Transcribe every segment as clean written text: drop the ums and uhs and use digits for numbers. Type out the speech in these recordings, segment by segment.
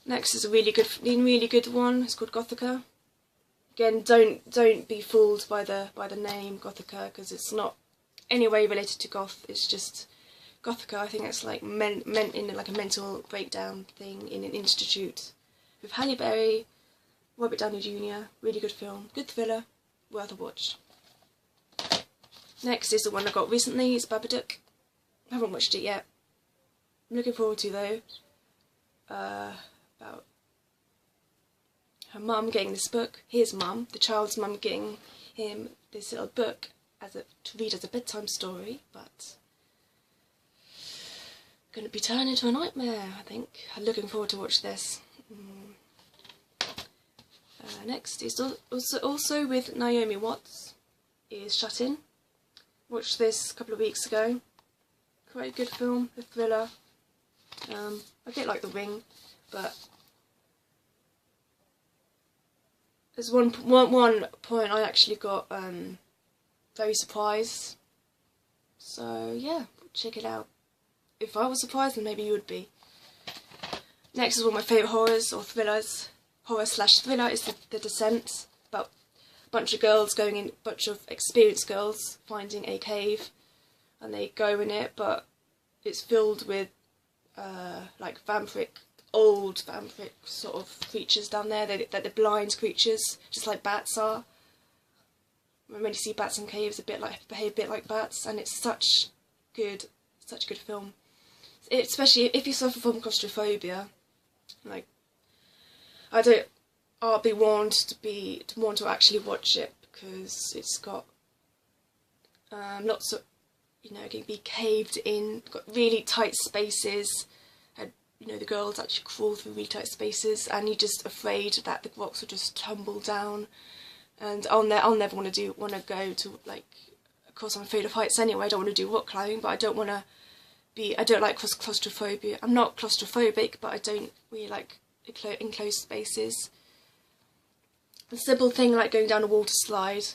Next is a really good one. It's called Gothica. Again, don't be fooled by the name Gothica, because it's not any way related to goth. It's just Gothica. I think it's like meant in like a mental breakdown thing in an institute, with Halle Berry, Robert Downey Jr. Really good film, good thriller, worth a watch. Next is the one I got recently. It's Babadook. I haven't watched it yet. I'm looking forward to though. About her mum getting this book, his mum, the child's mum, getting him this little book to read as a bedtime story, but going to be turned into a nightmare, I think. I'm looking forward to watch this. Next is also with Naomi Watts, is Shut In. Watched this a couple of weeks ago. Quite a good film, a thriller. A bit like The Ring, but there's one point I actually got very surprised. So yeah, check it out. If I was surprised, then maybe you would be. Next is one of my favourite horrors or thrillers. Horror/thriller is The Descent, about a bunch of experienced girls finding a cave, and they go in it, but it's filled with like old vampiric sort of creatures down there. They're blind creatures, just like bats are. When you see bats in caves, behave a bit like bats, and it's such a good film. Especially if you suffer from claustrophobia, like I'll be warned to actually watch it, because it's got lots of, it can be caved in, got really tight spaces, and the girls actually crawl through really tight spaces, and you're just afraid that the rocks will just tumble down. And I'll never want to go to, like, of course I'm afraid of heights anyway. I don't want to do rock climbing, but I don't like claustrophobia. I'm not claustrophobic, but I don't really like enclosed spaces. A simple thing like going down a water slide,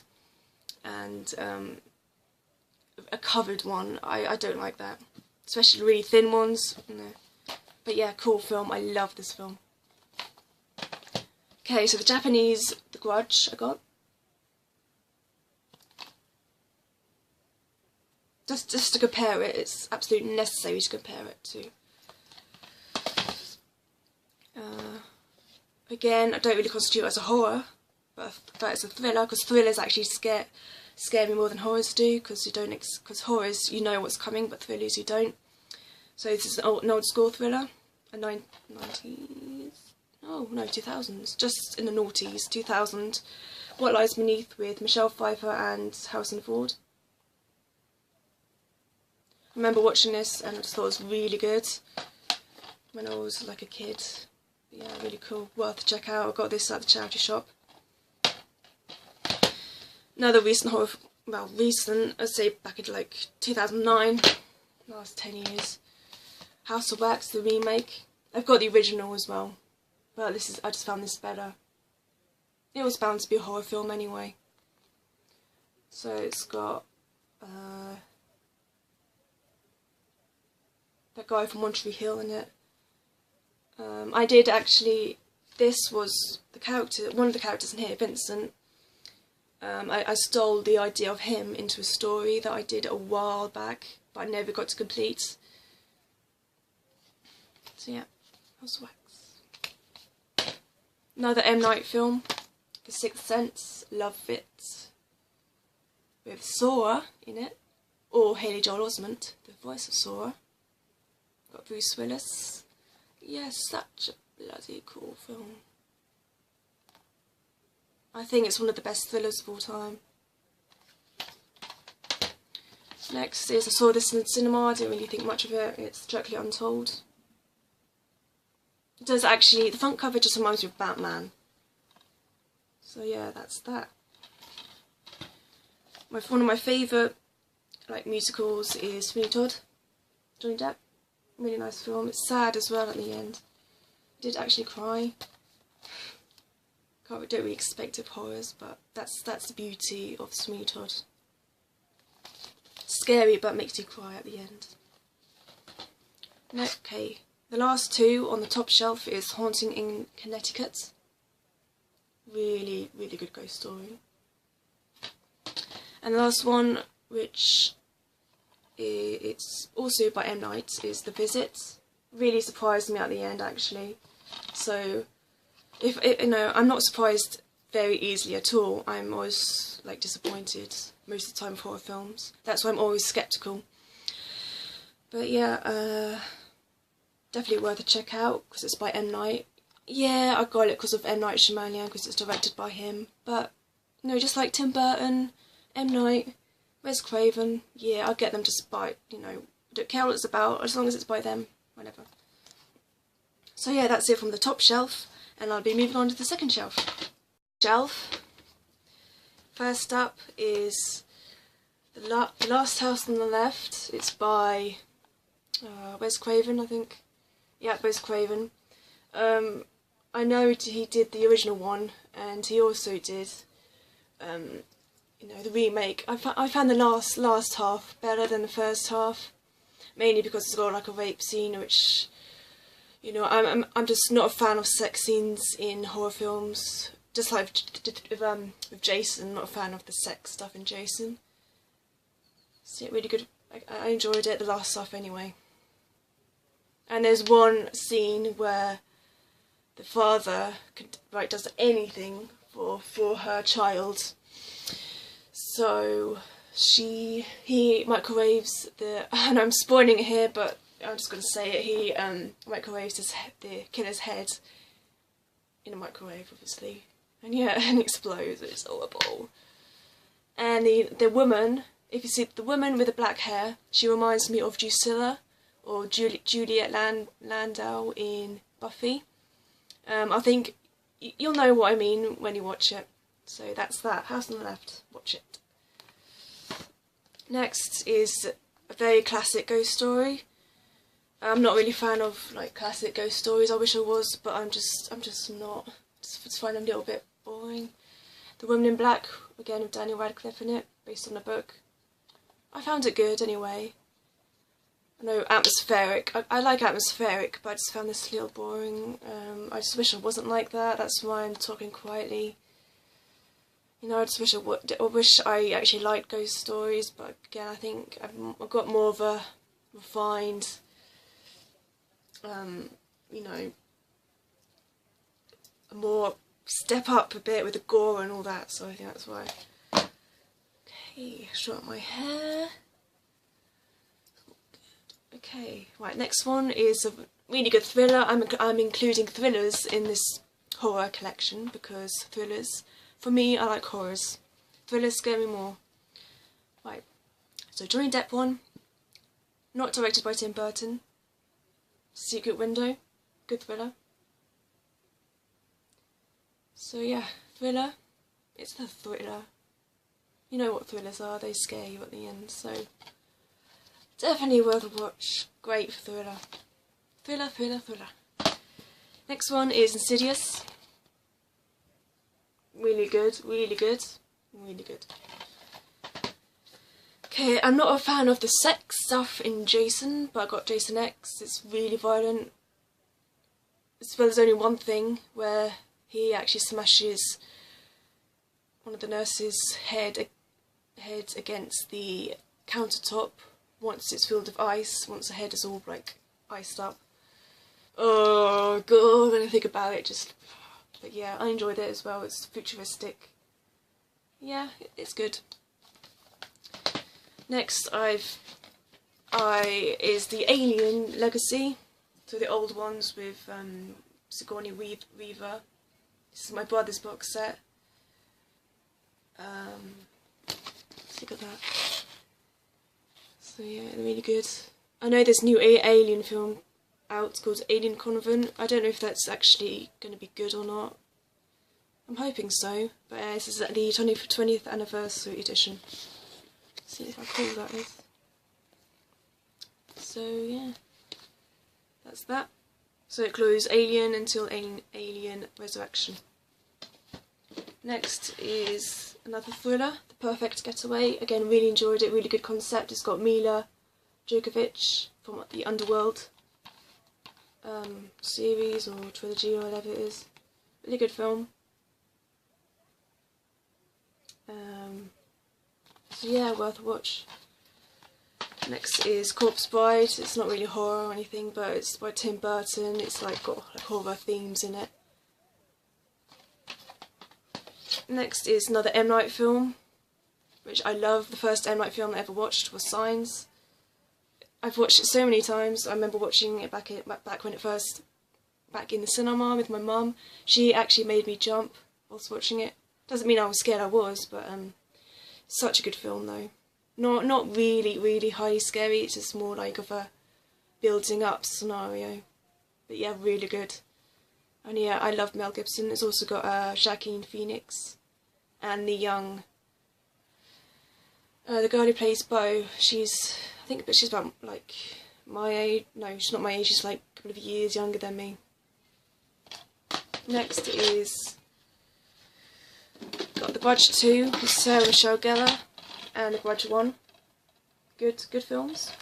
and a covered one, I don't like that, especially really thin ones. But yeah, cool film. I love this film. Okay, so the Japanese The Grudge I got. Just to compare it, it's absolutely necessary to compare it to. Again, I don't really constitute it as a horror, but it's a thriller, because thrillers actually scare me more than horrors do, because horrors, you know what's coming, but thrillers you don't. So this is an old school thriller, a 90s, oh no, 2000s, just in the noughties, 2000. What Lies Beneath, with Michelle Pfeiffer and Harrison Ford. I remember watching this and I just thought it was really good when I was like a kid. Yeah, really cool, worth to check out. I got this at the charity shop. Another recent horror, well, I'd say back in like 2009, last 10 years. House of Wax, the remake. I've got the original as well, but I just found this better. It was bound to be a horror film anyway. So it's got that guy from One Tree Hill in it. I did actually, this was one of the characters in here, Vincent. I stole the idea of him into a story that I did a while back, but I never got to complete. So yeah, House of Wax. Another M. Night film, The Sixth Sense, love it. With Sora in it, or Haley Joel Osment, the voice of Sora. Got Bruce Willis. Yes, such a bloody cool film. I think it's one of the best thrillers of all time. Next is, I saw this in the cinema, I didn't really think much of it. It's Strictly Untold. It does actually, the front cover just reminds me of Batman. So yeah, that's that. One of my favourite musicals is Sweeney Todd, Johnny Depp. Really nice film. It's sad as well at the end. I did actually cry. Don't really expect it of horrors, but that's the beauty of Sweeney Todd. Scary, but makes you cry at the end. Okay, The last two on the top shelf is Haunting in Connecticut. Really, really good ghost story. And the last one, which it's also by M. Night, is The Visit. Really surprised me at the end, actually. So, I'm not surprised very easily at all. I'm always like disappointed most of the time with horror films. That's why I'm always skeptical. But yeah, definitely worth a check out because it's by M. Night. Yeah, I got it because of M. Night Shyamalan because it's directed by him. But just like Tim Burton, M. Night, Wes Craven, yeah, I'll get them just by, I don't care what it's about, as long as it's by them, whatever. So yeah, that's it from the top shelf, and I'll be moving on to the second shelf. First up is The Last House on the Left. It's by Wes Craven, I think. Yeah, Wes Craven. I know he did the original one, and he also did the remake. I found the last half better than the first half, mainly because it's got like a rape scene, which I'm just not a fan of sex scenes in horror films. Just like with Jason, not a fan of the sex stuff in Jason. So yeah, really good. I enjoyed it, the last half anyway. And there's one scene where the father does anything for her child. So he microwaves and I'm spoiling it here, but I'm just going to say it. He microwaves the killer's head in a microwave, obviously, and yeah, and explodes. It's horrible. And the woman, if you see the woman with the black hair, she reminds me of Drusilla or Juliet Landau in Buffy. I think you'll know what I mean when you watch it. So that's that. House on the Left. Watch it. Next is a very classic ghost story. I'm not really a fan of like classic ghost stories. I wish I was, but I'm just not. Just find them a little bit boring. The Woman in Black, again with Daniel Radcliffe in it, based on a book. I found it good anyway. I know atmospheric. I like atmospheric, but I just found this a little boring. I just wish I wasn't like that. That's why I'm talking quietly. I just wish I actually liked ghost stories, but again, I think I've got more of a refined, a more step up a bit with the gore and all that, so I think that's why. Okay, straighten my hair. Okay, right, next one is a really good thriller. I'm including thrillers in this horror collection because thrillers, for me, I like horrors. Thrillers scare me more. Right, so Johnny Depp one, not directed by Tim Burton. Secret Window, good thriller. So yeah, thriller, it's the thriller. You know what thrillers are, they scare you at the end, so definitely worth a watch. Great thriller. Thriller. Next one is Insidious. Really good. Okay, I'm not a fan of the sex stuff in Jason, but I got Jason X. It's really violent. Well, there's only one thing where he actually smashes one of the nurses' head against the countertop once it's filled with ice, once the head is all like iced up. Oh god, when I think about it, but yeah, I enjoyed it as well. It's futuristic. Yeah, it's good. Next is the Alien Legacy. So the old ones with Sigourney Weaver. This is my brother's box set. Look at that. So yeah, really good. I know there's new Alien film out called Alien Convent. I don't know if that's actually going to be good or not. I'm hoping so. But this is the 20th anniversary edition. Let's see how cool that is. So yeah, that's that. So it includes Alien until Alien Resurrection. Next is another thriller, The Perfect Getaway. Again, really enjoyed it, really good concept. It's got Mila Djokovic from the Underworld. series or trilogy or whatever it is. Really good film. So yeah, worth a watch. Next is Corpse Bride. It's not really horror or anything, but it's by Tim Burton. It's like got like horror themes in it. Next is another M. Night film, which I love. The first M. Night film I ever watched was Signs. I've watched it so many times. I remember watching it back when it first, back in the cinema with my mum. She actually made me jump whilst watching it. Doesn't mean I was scared, I was, but such a good film though. Not really highly scary. It's just more like of a building up scenario. But yeah, really good. And yeah, I love Mel Gibson. It's also got Joaquin Phoenix and the girl who plays Bo. I think she's about like my age. No, she's not my age. She's like a couple of years younger than me. Next is got The Grudge 2 with Sarah Michelle Gellar and The Grudge 1. Good films.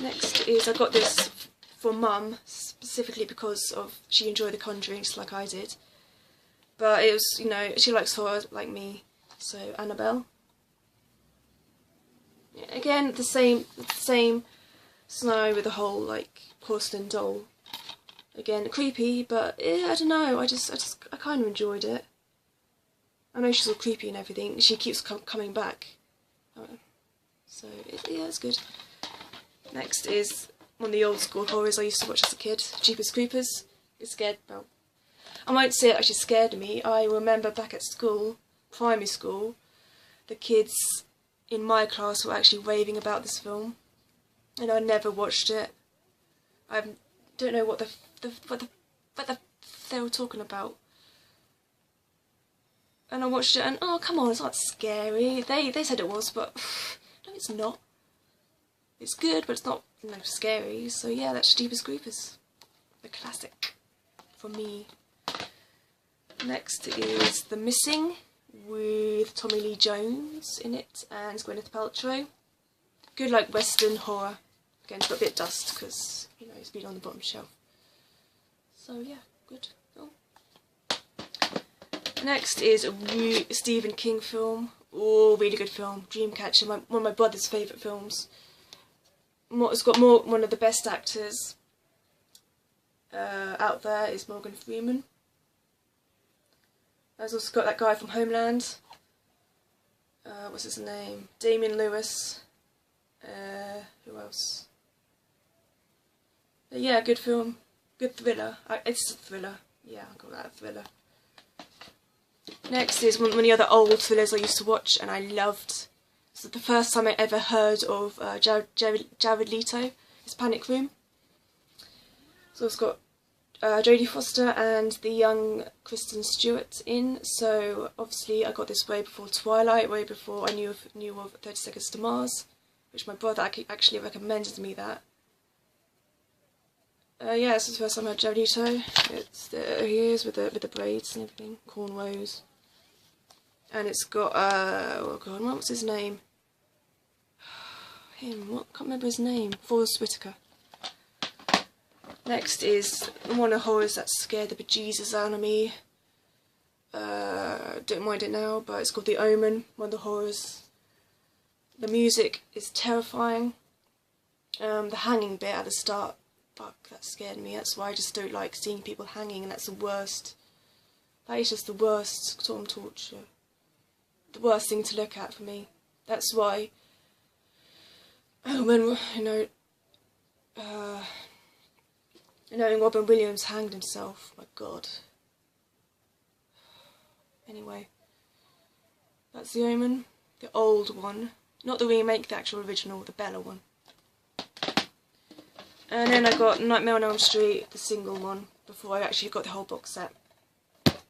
Next is I got this for Mum specifically because she enjoyed The Conjuring just like I did. But it was, you know, she likes horror like me, so Annabelle. Again, the same scenario with the whole like porcelain doll. Again, creepy, but I don't know. I kind of enjoyed it. I know she's all creepy and everything. She keeps coming back, so yeah, it's good. Next is one of the old school horrors I used to watch as a kid, Jeepers Creepers. It scared. Well, I won't say it actually scared me. I remember back at school, primary school, the kids in my class were actually raving about this film, and I never watched it. I don't know what they were talking about. And I watched it and, oh come on, it's not scary. They said it was, but no, it's not. It's good, but it's not, you know, scary. So yeah, that's Jeepers Creepers, the classic for me. Next is The Missing with Tommy Lee Jones in it and Gwyneth Paltrow. Good like western horror. Again, it's got a bit of dust because, you know, it's been on the bottom shelf. So yeah, good film. Next is a Stephen King film. Oh, really good film. Dreamcatcher, one of my brother's favourite films. It's got one of the best actors out there is Morgan Freeman. There's also got that guy from Homeland. What's his name? Damian Lewis. Who else? But yeah, good film. Good thriller. It's a thriller. Yeah, I'll call that a thriller. Next is one of the other old thrillers I used to watch and I loved. It's the first time I ever heard of Jared Leto. It's Panic Room. So it's got Jodie Foster and the young Kristen Stewart in. So obviously I got this way before Twilight, way before I knew of 30 Seconds to Mars, which my brother actually recommended me that. Yeah, this is the first time I heard Jared Leto. Here he is with the braids and everything, cornrows. And it's got, oh god, what was his name? Can't remember his name. Forrest Whitaker. Next is one of the horrors that scared the bejesus out of me. Don't mind it now, but it's called The Omen, one of the horrors. The music is terrifying. The hanging bit at the start, fuck, that scared me. That's why I just don't like seeing people hanging, and that's the worst. That is just the worst sort of torture. The worst thing to look at for me. That's why, when, knowing Robin Williams hanged himself, my god. Anyway, that's The Omen, the old one. Not the remake, the actual original, the Bella one. And then I got Nightmare on Elm Street, the single one, before I actually got the whole box set.